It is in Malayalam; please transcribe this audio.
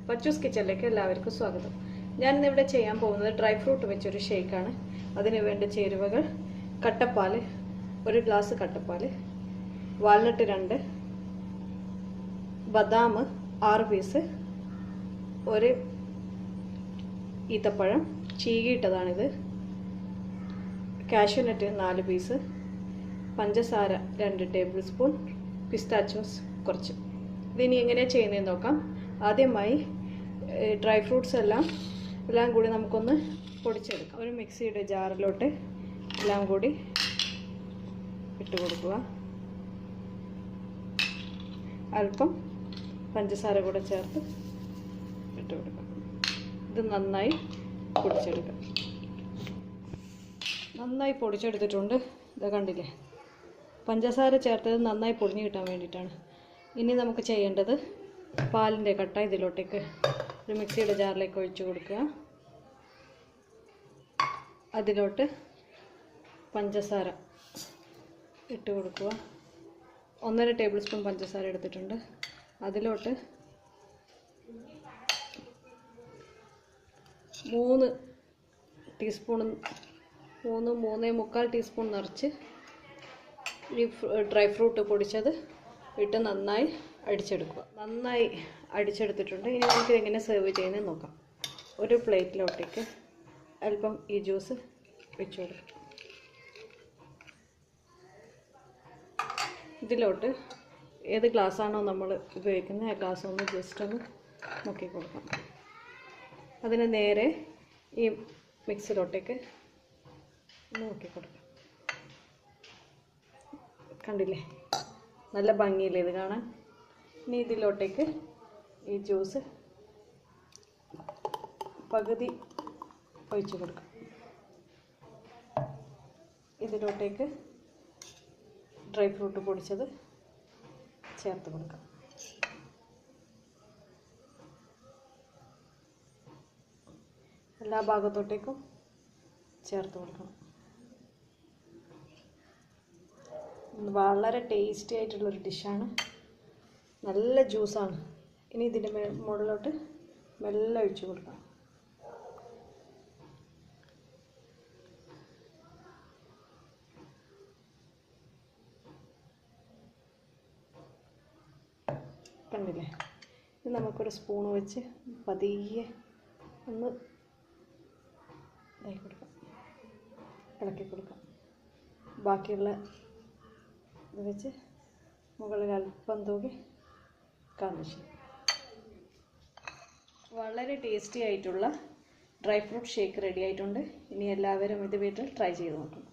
പച്ചൂസ് കിച്ചണിലേക്ക് എല്ലാവർക്കും സ്വാഗതം. ഞാനിന്നിവിടെ ചെയ്യാൻ പോകുന്നത് ഡ്രൈ ഫ്രൂട്ട് വെച്ചൊരു ഷേക്കാണ്. അതിന് വേണ്ട ചേരുവകൾ: കട്ടപ്പാൽ 1 ഗ്ലാസ് കട്ടപ്പാൽ, വാൽനട്ട് 2, ബദാം 6 പീസ്, ഒരു ഈത്തപ്പഴം ചീകിയിട്ടതാണിത്, കാഷ്യൂനട്ട് 4 പീസ്, പഞ്ചസാര 2 ടേബിൾ സ്പൂൺ, പിസ്താച്ചോസ് കുറച്ച്. ഇതിനി എങ്ങനെയാണ് ചെയ്യുന്നതെന്ന് നോക്കാം. ആദ്യമായി ഡ്രൈ ഫ്രൂട്ട്സ് എല്ലാം കൂടി നമുക്കൊന്ന് പൊടിച്ചെടുക്കാം. ഒരു മിക്സിയുടെ ജാറിലോട്ട് എല്ലാം കൂടി ഇട്ട് കൊടുക്കുക. അല്പം പഞ്ചസാര കൂടെ ചേർത്ത് ഇട്ട് കൊടുക്കുക. ഇത് നന്നായി പൊടിച്ചെടുക്കുക. നന്നായി പൊടിച്ചെടുത്തിട്ടുണ്ട്. ഇത് കണ്ടില്ലേ, പഞ്ചസാര ചേർത്തത് നന്നായി പൊടിഞ്ഞ് കിട്ടാൻ വേണ്ടിയിട്ടാണ്. ഇനി നമുക്ക് ചെയ്യേണ്ടത് പാലിൻ്റെ കട്ട ഇതിലോട്ടേക്ക് ഒരു മിക്സിയുടെ ജാറിലേക്ക് ഒഴിച്ച് കൊടുക്കുക. അതിലോട്ട് പഞ്ചസാര ഇട്ട് കൊടുക്കുക. 1.5 ടേബിൾ സ്പൂൺ പഞ്ചസാര എടുത്തിട്ടുണ്ട്. അതിലോട്ട് 3 ടീസ്പൂൺ 3-3.25 ടീസ്പൂൺ നിറച്ച് ഈ ഡ്രൈ ഫ്രൂട്ട് പൊടിച്ചത് ഇട്ട് നന്നായി അടിച്ചെടുക്കുക. നന്നായി അടിച്ചെടുത്തിട്ടുണ്ട്. ഇനി നമുക്ക് എങ്ങനെ സെർവ് ചെയ്യുന്നത് നോക്കാം. ഒരു പ്ലേറ്റിലോട്ടേക്ക് അല്പം ഈ ജ്യൂസ് വെച്ച് കൊടുക്കുക. ഇതിലോട്ട് ഏത് ഗ്ലാസ്സാണോ നമ്മൾ ഉപയോഗിക്കുന്നത് ആ ഗ്ലാസ് ഒന്ന് ജസ്റ്റ് ഒന്ന് നോക്കി കൊടുക്കാം. അതിന് നേരെ ഈ മിക്സിലോട്ടേക്ക് നോക്കി കൊടുക്കാം. കണ്ടില്ലേ, നല്ല ഭംഗിയില്ലേ ഇത് കാണാൻ. ഇനി ഇതിലോട്ടേക്ക് ഈ ജ്യൂസ് പകുതി ഒഴിച്ച് കൊടുക്കാം. ഇതിലോട്ടേക്ക് ഡ്രൈ ഫ്രൂട്ട് പൊടിച്ചത് ചേർത്ത് കൊടുക്കാം. എല്ലാ ഭാഗത്തോട്ടേക്കും ചേർത്ത് കൊടുക്കണം. വളരെ ടേസ്റ്റി ആയിട്ടുള്ളൊരു ഡിഷാണ്. നല്ല ജ്യൂസാണ്. ഇനി ഇതിൻ്റെ മുകളിലോട്ട് വെള്ളം ഒഴിച്ച് കൊടുക്കാം. കണ്ടില്ലേ, ഇത് നമുക്കൊരു സ്പൂൺ വെച്ച് പതിയെ ഒന്ന് ഇതായി കൊടുക്കാം, ഇളക്കി കൊടുക്കാം. ബാക്കിയുള്ള ഇത് വെച്ച് മുകളിൽ അല്പം തൂകി കാണിച്ചു. വളരെ ടേസ്റ്റി ആയിട്ടുള്ള ഡ്രൈ ഫ്രൂട്ട് ഷേക്ക് റെഡി ആയിട്ടുണ്ട്. ഇനി എല്ലാവരും ഇത് വീട്ടിൽ ട്രൈ ചെയ്ത് നോക്കണം.